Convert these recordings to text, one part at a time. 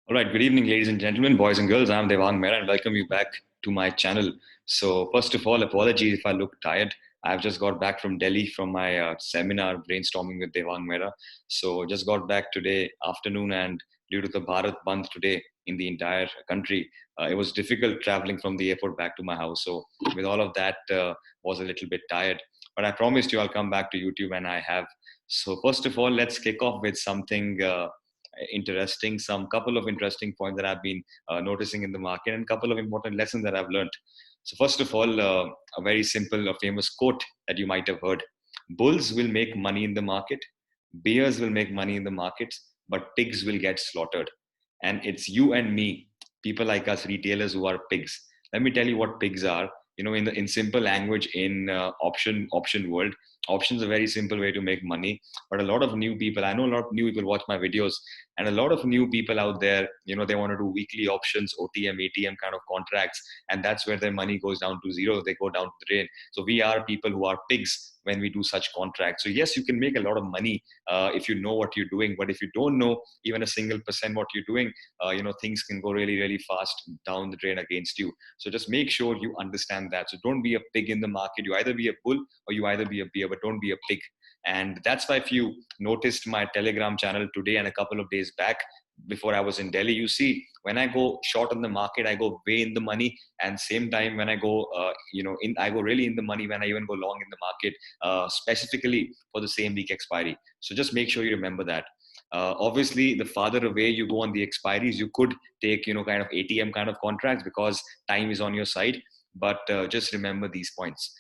All right, good evening, ladies and gentlemen, boys and girls. I'm Devang Mehra and welcome you back to my channel. So, first of all, apologies if I look tired. I've just got back from Delhi from my seminar, brainstorming with Devang Mehra. So, just got back today afternoon, and due to the Bharat Bandh today in the entire country, it was difficult traveling from the airport back to my house. So, with all of that, was a little bit tired. But I promised you I'll come back to YouTube, and I have. So, first of all, let's kick off with something. Interesting, some couple of interesting points that I've been noticing in the market, and a couple of important lessons that I've learned. So first of all, a very simple, a famous quote that you might have heard: "Bulls will make money in the market, bears will make money in the markets, but pigs will get slaughtered." And it's you and me, people like us, retailers, who are pigs. Let me tell you what pigs are. In simple language, in option world, options are a very simple way to make money. But a lot of new people, I know a lot of new people watch my videos, and a lot of new people out there, they want to do weekly options, OTM, ATM kind of contracts, and that's where their money goes down to zero. They go down to the drain. So we are people who are pigs when we do such contracts. So yes, you can make a lot of money if you know what you're doing, but if you don't know even a single percent what you're doing, things can go really, really fast down the drain against you. So just make sure you understand that. So don't be a pig in the market. You either be a bull or you either be a bear, but don't be a pig. And that's why if you noticed my Telegram channel today and a couple of days back, before I was in Delhi, you see, when I go short on the market, I go way in the money. And same time, when I go, I go really in the money when I even go long in the market, specifically for the same week expiry. So just make sure you remember that. Obviously, the farther away you go on the expiries, you could take, kind of ATM kind of contracts because time is on your side. But just remember these points.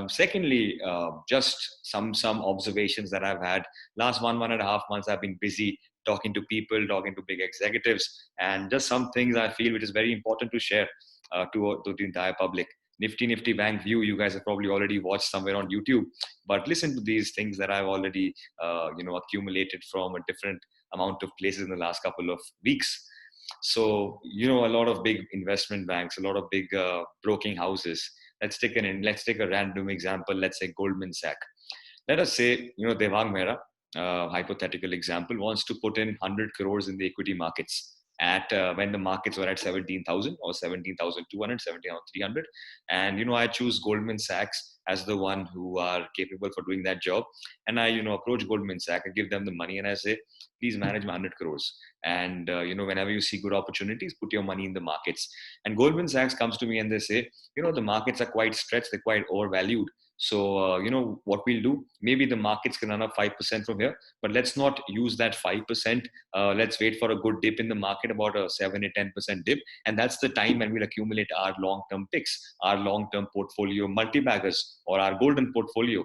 Secondly, just some observations that I've had. Last 1.5 months, I've been busy talking to people, talking to big executives, and just some things I feel which is very important to share to the entire public. Nifty Bank View, you guys have probably already watched somewhere on YouTube, but listen to these things that I've already accumulated from a different amount of places in the last couple of weeks. So, a lot of big investment banks, a lot of big broking houses. Let's take a random example. Let's say Goldman Sachs. Let us say, Devang Mehra, hypothetical example, wants to put in 100 crores in the equity markets at when the markets were at 17,000 or 17,200, 17,300. And, I choose Goldman Sachs as the one who are capable for doing that job. And I, approach Goldman Sachs and give them the money and I say, please manage my 100 crores. And, whenever you see good opportunities, put your money in the markets. And Goldman Sachs comes to me and they say, the markets are quite stretched, they're quite overvalued. So, what we'll do, maybe the markets can run up 5% from here, but let's not use that 5%. Let's wait for a good dip in the market, about a 7 or 10% dip. And that's the time when we'll accumulate our long-term picks, our long-term portfolio multi-baggers, or our golden portfolio,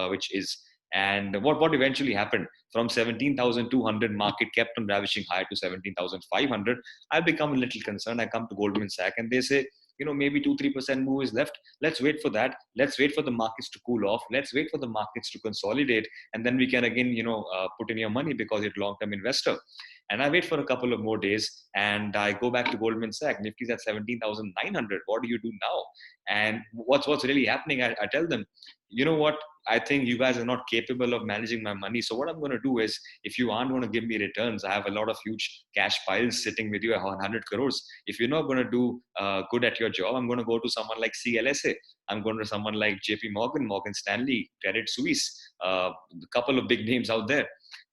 which is. And what eventually happened from 17,200 market kept on ravishing higher to 17,500. I become a little concerned. I come to Goldman Sachs and they say, maybe 2-3% move is left. Let's wait for that. Let's wait for the markets to cool off. Let's wait for the markets to consolidate. And then we can again, put in your money because you're a long-term investor. And I wait for a couple of more days and I go back to Goldman Sachs. Nifty's at 17,900. What do you do now? And what's really happening? I tell them, you know what? I think you guys are not capable of managing my money. So what I'm going to do is, if you aren't going to give me returns, I have a lot of huge cash piles sitting with you at 100 crores. If you're not going to do good at your job, I'm going to go to someone like CLSA. I'm going to someone like JP Morgan, Morgan Stanley, Credit Suisse, a couple of big names out there.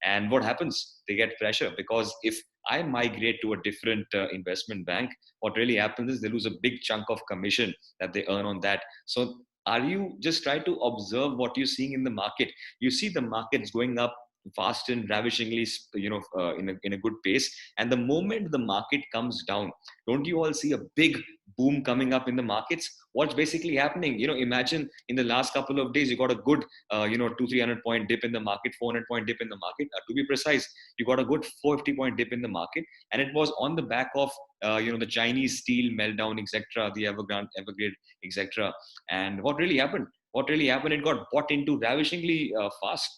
And what happens? They get pressure because if I migrate to a different investment bank, what really happens is they lose a big chunk of commission that they earn on that. So are you just try to observe what you're seeing in the market? You see the markets going up fast and ravishingly, in a good pace. And the moment the market comes down, don't you all see a big boom coming up in the markets? What's basically happening? Imagine in the last couple of days, you got a good, 200-300 point dip in the market, 400 point dip in the market. To be precise, you got a good 450 point dip in the market. And it was on the back of, the Chinese steel meltdown, etc., the Evergrande, etc. And what really happened? What really happened? It got bought into ravishingly fast.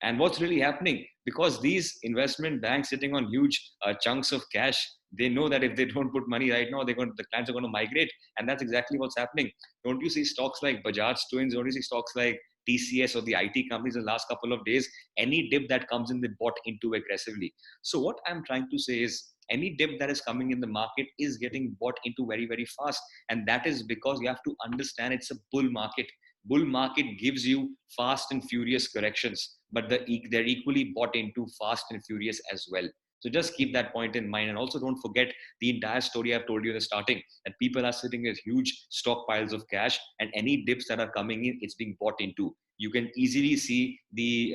And what's really happening? Because these investment banks sitting on huge chunks of cash, they know that if they don't put money right now, the clients are going to migrate, and that's exactly what's happening. Don't you see stocks like Bajaj Twins? Don't you see stocks like TCS or the IT companies in the last couple of days? Any dip that comes in, they bought into aggressively. So what I'm trying to say is, Any dip that is coming in the market is getting bought into very, very fast. And that is because you have to understand it's a bull market. Bull market gives you fast and furious corrections, but they're equally bought into fast and furious as well. So just keep that point in mind. And also don't forget the entire story I've told you in the starting, that people are sitting with huge stockpiles of cash, and any dips that are coming in, it's being bought into. You can easily see the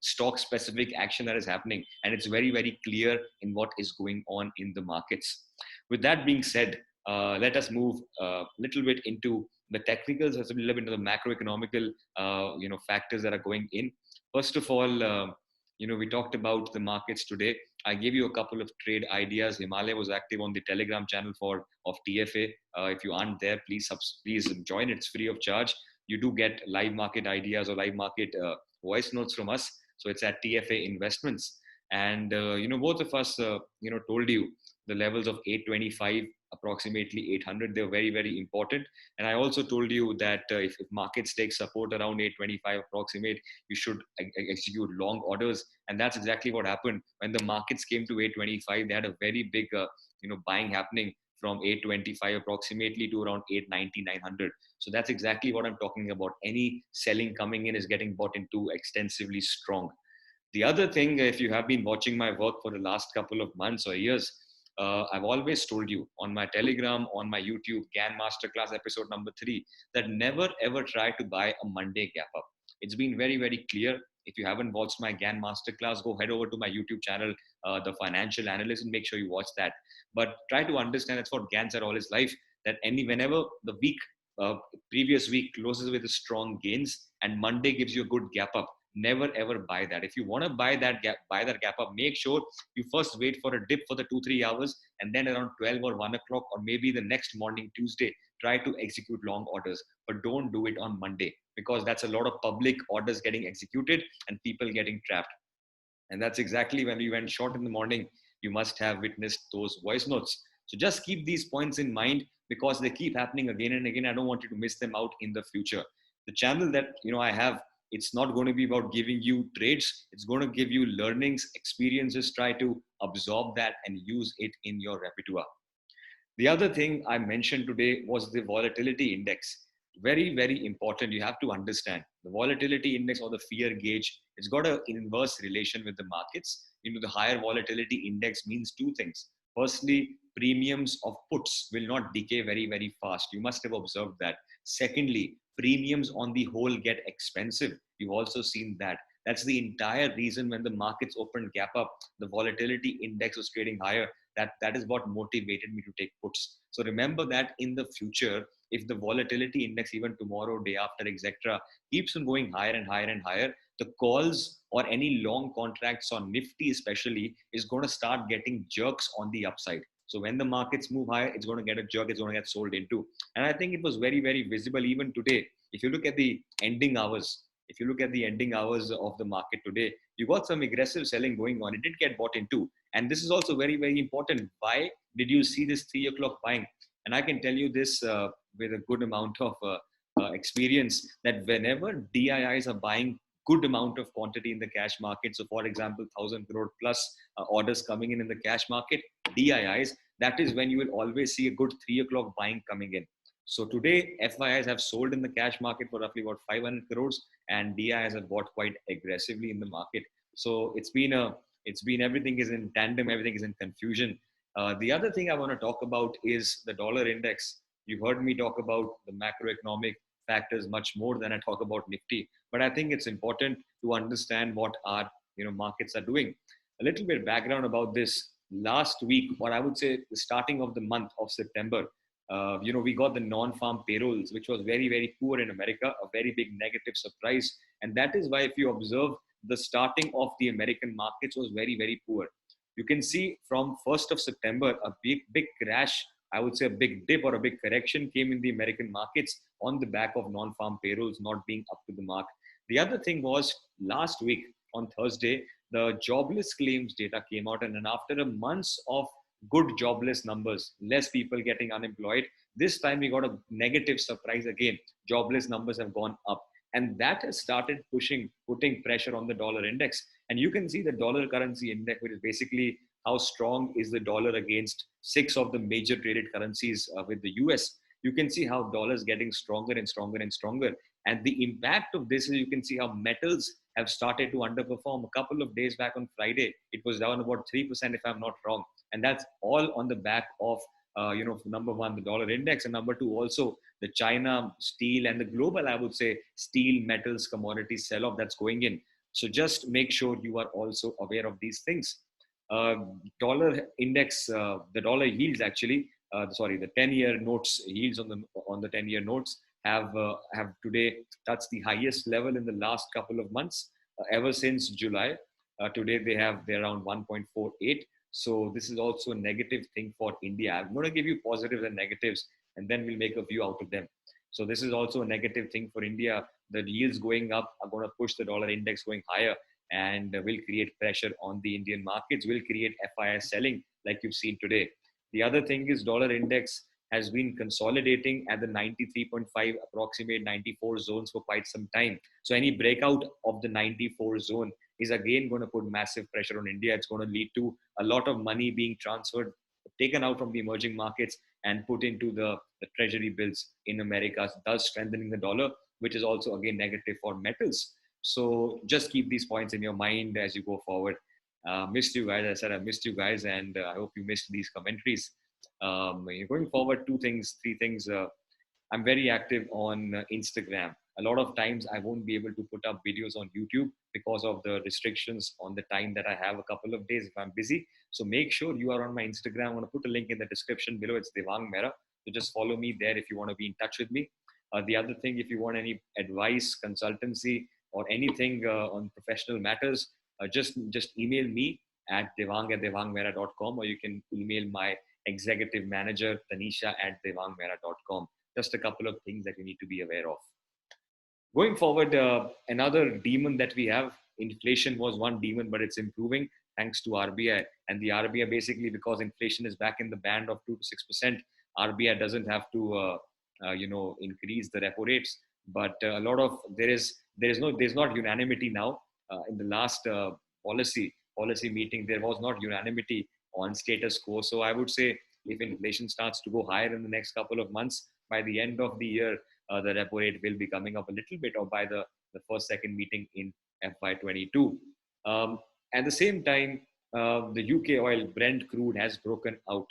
stock specific action that is happening, and it's very, very clear in what is going on in the markets. With that being said, let us move a little bit into the technicals, as a little bit into the macroeconomical factors that are going in. First of all, we talked about the markets today. I gave you a couple of trade ideas. Himalaya was active on the Telegram channel of TFA. If you aren't there, please join. It's free of charge. You do get live market ideas or live market voice notes from us. So it's at TFA Investments. And both of us told you the levels of 825, approximately 800. They're very, very important. And I also told you that if markets take support around 825 approximate, you should execute long orders. And that's exactly what happened when the markets came to 825. They had a very big buying happening from 825 approximately to around 890, 900. So that's exactly what I'm talking about. Any selling coming in is getting bought into extensively strong. The other thing, if you have been watching my work for the last couple of months or years, I've always told you on my Telegram, on my YouTube, GAN Masterclass episode number 3, that never ever try to buy a Monday gap up. It's been very, very clear. If you haven't watched my GAN Masterclass, go head over to my YouTube channel, The Financial Analyst, and make sure you watch that. But try to understand, that's what GAN said all his life, that whenever the previous week closes with strong gains and Monday gives you a good gap up, never ever buy that. If you want to buy that gap up, make sure you first wait for a dip for the 2-3 hours, and then around 12 or 1 o'clock, or maybe the next morning, Tuesday, try to execute long orders. But don't do it on Monday, because that's a lot of public orders getting executed and people getting trapped. And that's exactly when we went short in the morning. You must have witnessed those voice notes. So just keep these points in mind, because they keep happening again and again. I don't want you to miss them out in the future. The channel that I have, it's not going to be about giving you trades. It's going to give you learnings, experiences. Try to absorb that and use it in your repertoire. The other thing I mentioned today was the volatility index. Very, very important. You have to understand the volatility index, or the fear gauge. It's got an inverse relation with the markets. The higher volatility index means two things. Firstly, premiums of puts will not decay very, very fast. You must have observed that. Secondly, premiums on the whole get expensive. You've also seen that. That's the entire reason when the markets opened gap up, the volatility index was trading higher. That is what motivated me to take puts. So remember that in the future, if the volatility index, even tomorrow, day after, etc., keeps on going higher and higher and higher, the calls or any long contracts on Nifty especially is going to start getting jerks on the upside. So when the markets move higher, it's going to get a jerk, it's going to get sold into. And I think it was very, very visible even today. If you look at the ending hours, of the market today, you got some aggressive selling going on. It did get bought into. And this is also very, very important. Why did you see this 3 o'clock buying? And I can tell you this with a good amount of experience, that whenever DIIs are buying good amount of quantity in the cash market, so for example, 1,000 crore plus orders coming in the cash market, DIIs, that is when you will always see a good 3 o'clock buying coming in. So today, FIIs have sold in the cash market for roughly about 500 crores, and DIIs have bought quite aggressively in the market. So it's been everything is in tandem, everything is in confusion. The other thing I want to talk about is the dollar index. You've heard me talk about the macroeconomic factors much more than I talk about Nifty, but I think it's important to understand what our markets are doing. A little bit of background about this. Last week, or I would say the starting of the month of September, we got the non-farm payrolls, which was very, very poor in America, a very big negative surprise. And that is why, if you observe, the starting of the American markets was very, very poor. You can see from 1st of September, a big crash, I would say a big dip or a big correction came in the American markets on the back of non-farm payrolls not being up to the mark. The other thing was, last week on Thursday, the jobless claims data came out. And then after a month of good jobless numbers, less people getting unemployed, this time we got a negative surprise again. Jobless numbers have gone up. And that has started putting pressure on the dollar index. And you can see the dollar currency index, which is basically how strong is the dollar against six of the major traded currencies with the US. You can see how dollar is getting stronger and stronger and stronger. And the impact of this is you can see how metals have started to underperform. A couple of days back on Friday, it was down about 3%, if I'm not wrong. And that's all on the back of, number one, the dollar index, and number two, also the China steel and the global, I would say, steel, metals, commodities sell off that's going in. So just make sure you are also aware of these things. Uh, Dollar index, the dollar yields actually, the 10-year notes yields on the 10-year notes have today touched the highest level in the last couple of months, ever since July. Today they're around 1.48. So this is also a negative thing for India. I'm going to give you positives and negatives, and then we'll make a view out of them. So this is also a negative thing for India. The yields going up are going to push the dollar index going higher, and will create pressure on the Indian markets, will create FIS selling like you've seen today. The other thing is dollar index has been consolidating at the 93.5, approximate 94 zones for quite some time. So any breakout of the 94 zone is again going to put massive pressure on India. It's going to lead to a lot of money being transferred, taken out from the emerging markets and put into the treasury bills in America, thus strengthening the dollar, which is also again negative for metals. So just keep these points in your mind as you go forward. Missed you guys. I said I missed you guys, and I hope you missed these commentaries. Going forward, two things, three things. I'm very active on Instagram. A lot of times I won't be able to put up videos on YouTube because of the restrictions on the time that I have, a couple of days if I'm busy. So make sure you are on my Instagram. I'm going to put a link in the description below. It's Devang Mehra. So just follow me there if you want to be in touch with me. The other thing, if you want any advice, consultancy, or anything on professional matters, just email me at devang@devangmehra.com, or you can email my executive manager tanisha at devangmehra.com. Just a couple of things that you need to be aware of. Going forward, another demon that we have, inflation was one demon, but it's improving thanks to RBI. And the RBI, basically, because inflation is back in the band of 2 to 6%, RBI doesn't have to, increase the repo rates. But a lot of there's not unanimity now. In the last policy meeting, there was not unanimity on status quo. So I would say if inflation starts to go higher in the next couple of months, by the end of the year, the repo rate will be coming up a little bit, or by the first, second meeting in FY22. At the same time, the UK oil Brent crude has broken out.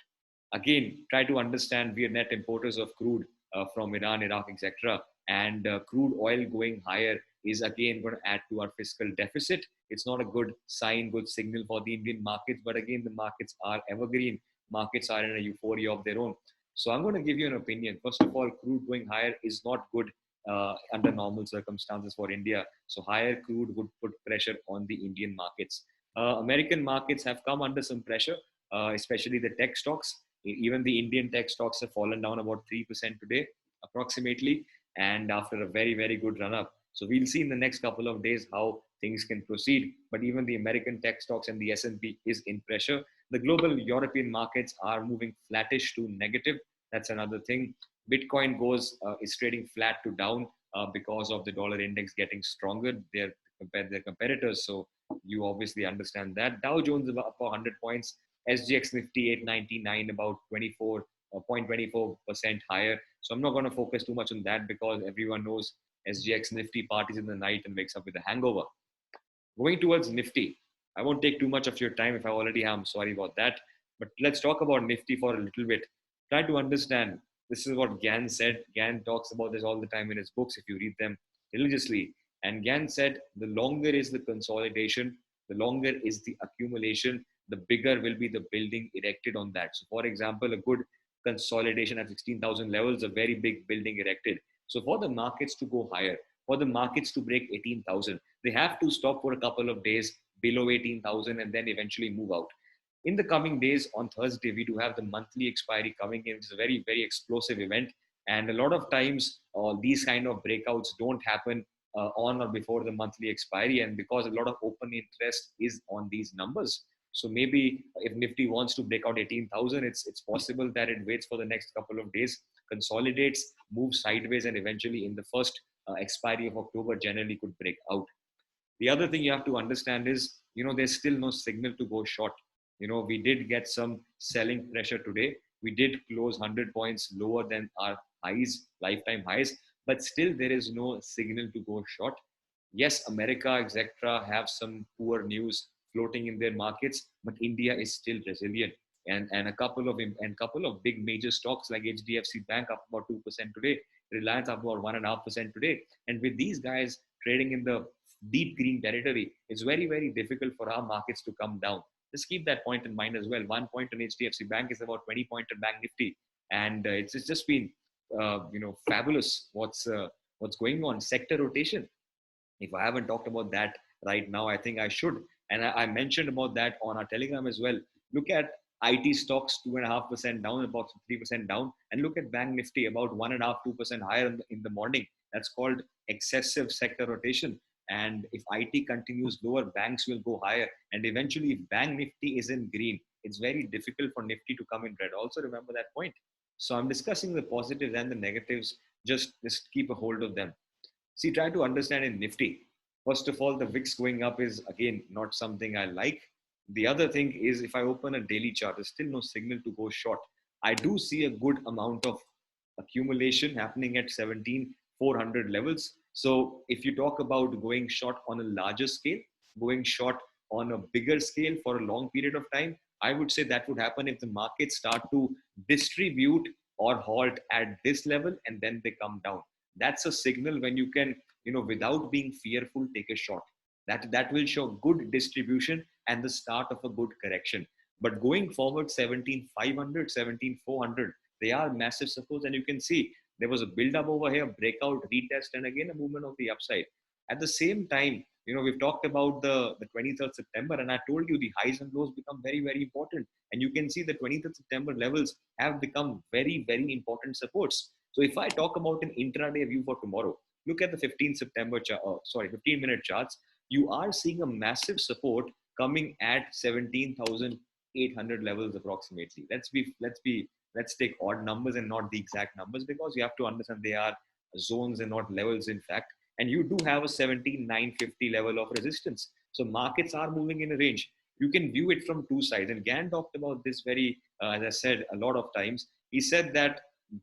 Again, try to understand we are net importers of crude from Iran, Iraq, etc. And crude oil going higher is again going to add to our fiscal deficit. It's not a good sign, good signal for the Indian markets. But again, the markets are evergreen. Markets are in a euphoria of their own. So I'm going to give you an opinion. First of all, crude going higher is not good under normal circumstances for India. So higher crude would put pressure on the Indian markets. American markets have come under some pressure, especially the tech stocks. Even the Indian tech stocks have fallen down about 3% today, approximately, and after a very, very good run up. So we'll see in the next couple of days how things can proceed. But even the American tech stocks and the S&P is in pressure. The global European markets are moving flattish to negative. That's another thing. Bitcoin is trading flat to down because of the dollar index getting stronger. They're compared their competitors. So you obviously understand that. Dow Jones is up 100 points. SGX Nifty 899 about 0.24% higher. So I'm not going to focus too much on that because everyone knows SGX Nifty parties in the night and wakes up with a hangover. Going towards Nifty, I won't take too much of your time. If I already have, I'm sorry about that. But let's talk about Nifty for a little bit. Try to understand. This is what Gann said. Gann talks about this all the time in his books if you read them religiously. And Gann said, the longer is the consolidation, the longer is the accumulation, the bigger will be the building erected on that. So for example, a good consolidation at 16,000 levels, a very big building erected. So for the markets to go higher, for the markets to break 18,000, they have to stop for a couple of days below 18,000 and then eventually move out. In the coming days, on Thursday, we do have the monthly expiry coming in. It's a very, very explosive event. And a lot of times, these kind of breakouts don't happen on or before the monthly expiry. And because a lot of open interest is on these numbers. So maybe if Nifty wants to break out 18,000, it's possible that it waits for the next couple of days, consolidates, moves sideways, and eventually in the first expiry of October generally could break out. The other thing you have to understand is, there's still no signal to go short. We did get some selling pressure today. We did close 100 points lower than our highs, lifetime highs, but still there is no signal to go short. Yes, America, etc., have some poor news floating in their markets, but India is still resilient. And a couple of big major stocks like HDFC Bank up about 2% today, Reliance up about 1.5% today. And with these guys trading in the deep green territory, it's very, very difficult for our markets to come down. Just keep that point in mind as well. 1 point on HDFC Bank is about 20 point on Bank Nifty, and it's just been fabulous. What's going on? Sector rotation. If I haven't talked about that right now, I think I should. And I mentioned about that on our Telegram as well. Look at IT stocks 2.5% down, about 3% down, and look at Bank Nifty about 1.5, 2% higher in the morning. That's called excessive sector rotation. And if IT continues lower, banks will go higher. And eventually, if Bank Nifty is in green, it's very difficult for Nifty to come in red. Also, remember that point. So I'm discussing the positives and the negatives. Just keep a hold of them. See, try to understand in Nifty. First of all, the VIX going up is again not something I like. The other thing is if I open a daily chart, there's still no signal to go short. I do see a good amount of accumulation happening at 17,400 levels. So if you talk about going short on a larger scale, going short on a bigger scale for a long period of time, I would say that would happen if the markets start to distribute or halt at this level and then they come down. That's a signal when you can, without being fearful, take a shot. That will show good distribution and the start of a good correction. But going forward, 17,500, 17,400, they are massive supports. And you can see there was a build up over here, breakout, retest, and again a movement of the upside. At the same time, we've talked about the 23rd September, and I told you the highs and lows become very, very important. And you can see the 23rd September levels have become very, very important supports. So if I talk about an intraday view for tomorrow, look at the 15th September, 15-minute charts. You are seeing a massive support coming at 17,800 levels approximately. Let's take odd numbers and not the exact numbers, because you have to understand they are zones and not levels in fact. And you do have a 17,950 level of resistance. So markets are moving in a range. You can view it from two sides. And Gann talked about this as I said, a lot of times. He said that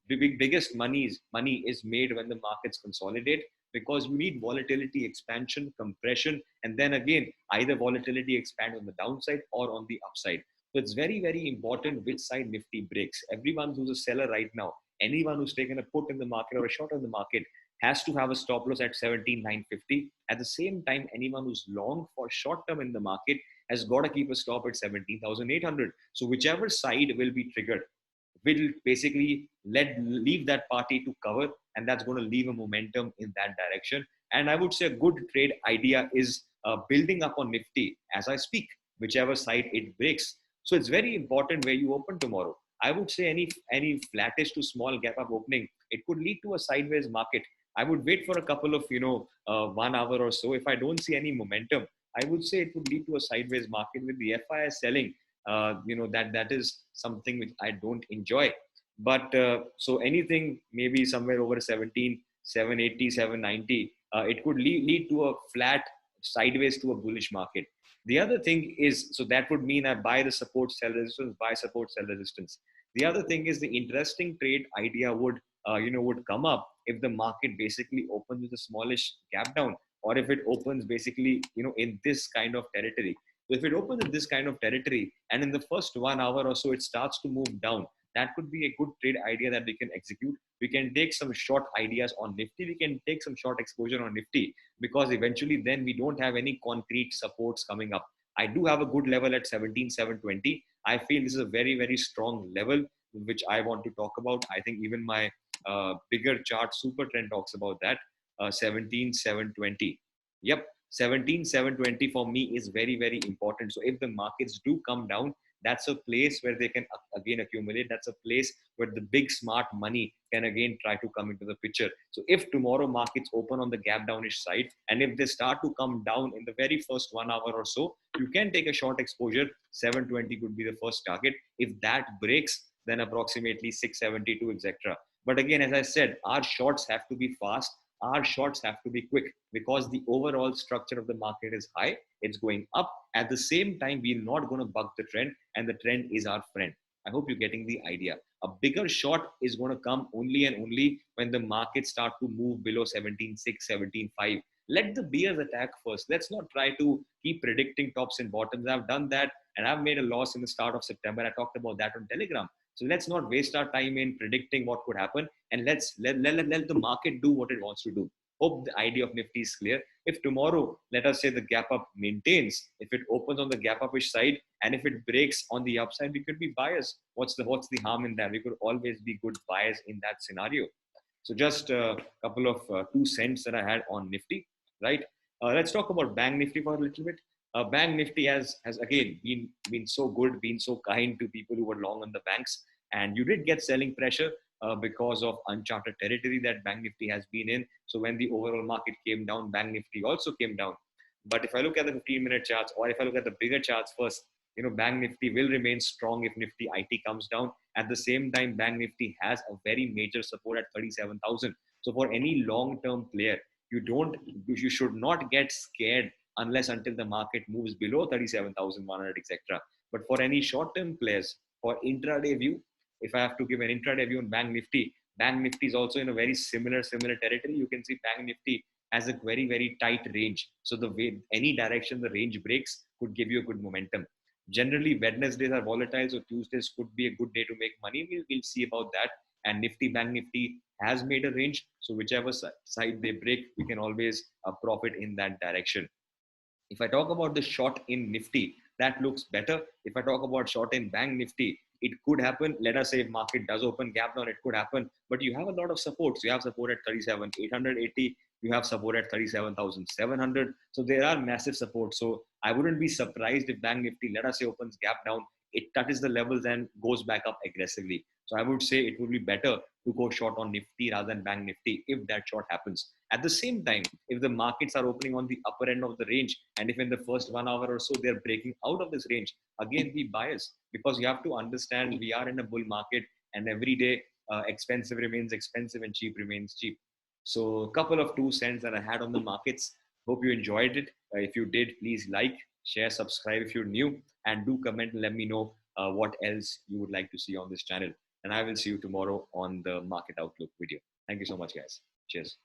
the biggest money is made when the markets consolidate, because you need volatility expansion, compression, and then again either volatility expand on the downside or on the upside. So it's very, very important which side Nifty breaks. Everyone who's a seller right now, anyone who's taken a put in the market or a short in the market, has to have a stop loss at 17,950. At the same time, anyone who's long for short term in the market has got to keep a stop at 17,800. So whichever side will be triggered will basically leave that party to cover, and that's going to leave a momentum in that direction. And I would say a good trade idea is building up on Nifty as I speak, whichever side it breaks. So it's very important where you open tomorrow. I would say any flattish to small gap up opening, it could lead to a sideways market. I would wait for a couple of 1 hour or so. If I don't see any momentum, I would say it would lead to a sideways market with the FIS selling. That is something which I don't enjoy. But so anything maybe somewhere over 17, 780, 790, it could lead to a flat sideways to a bullish market. The other thing is, so that would mean I buy the support, sell resistance, buy support, sell resistance. The other thing is the interesting trade idea would come up if the market basically opens with a smallish gap down, or if it opens basically, in this kind of territory. So if it opens in this kind of territory and in the first 1 hour or so it starts to move down, that could be a good trade idea that we can execute. We can take some short ideas on Nifty. We can take some short exposure on Nifty, because eventually then we don't have any concrete supports coming up. I do have a good level at 17,720. I feel this is a very, very strong level which I want to talk about. I think even my bigger chart super trend talks about that. 17,720. Yep, 17,720 for me is very, very important. So if the markets do come down, that's a place where they can again accumulate. That's a place where the big smart money can again try to come into the picture. So if tomorrow markets open on the gap downish side, and if they start to come down in the very first 1 hour or so, you can take a short exposure. 720 could be the first target. If that breaks, then approximately 672, etc. But again, as I said, our shorts have to be fast. our shorts have to be quick because the overall structure of the market is high. It's going up. At the same time, we're not going to buck the trend, and the trend is our friend. I hope you're getting the idea. A bigger short is going to come only and only when the markets start to move below 17.6, 17.5. Let the bears attack first. Let's not try to keep predicting tops and bottoms. I've done that and I've made a loss in the start of September. I talked about that on Telegram. So let's not waste our time in predicting what could happen, and let the market do what it wants to do. Hope the idea of Nifty is clear. If tomorrow, let us say the gap up maintains, if it opens on the gap upish side, and if it breaks on the upside, we could be buyers. What's the harm in that? We could always be good buyers in that scenario. So just a couple of 2 cents that I had on Nifty, right? Let's talk about Bank Nifty for a little bit. Bank Nifty has again been so good, been so kind to people who were long on the banks, and you did get selling pressure because of uncharted territory that Bank Nifty has been in. So when the overall market came down, Bank Nifty also came down. But if I look at the 15-minute charts, or if I look at the bigger charts first, Bank Nifty will remain strong if Nifty IT comes down. At the same time, Bank Nifty has a very major support at 37,000. So for any long-term player, you should not get scared unless until the market moves below 37,100, etc. But for any short-term players, for intraday view, if I have to give an intraday view on Bank Nifty is also in a very similar territory. You can see Bank Nifty has a very tight range. So the way any direction the range breaks could give you a good momentum. Generally, Wednesdays are volatile, so Tuesdays could be a good day to make money. We'll see about that. And Bank Nifty has made a range, so whichever side they break, we can always profit in that direction. If I talk about the short in Nifty, that looks better. If I talk about short in Bank Nifty, it could happen. Let us say if market does open gap down, it could happen. But you have a lot of supports. You have support at 37,880. You have support at 37,700. So there are massive supports. So I wouldn't be surprised if Bank Nifty, let us say, opens gap down, it touches the levels and goes back up aggressively. So I would say it would be better to go short on Nifty rather than Bank Nifty if that short happens. At the same time, if the markets are opening on the upper end of the range, and if in the first 1 hour or so they're breaking out of this range, again be biased, because you have to understand we are in a bull market, and every day expensive remains expensive and cheap remains cheap. So a couple of 2 cents that I had on the markets. Hope you enjoyed it. If you did, please like, share, subscribe if you're new, and do comment and let me know what else you would like to see on this channel. And I will see you tomorrow on the market outlook video. Thank you so much, guys. Cheers.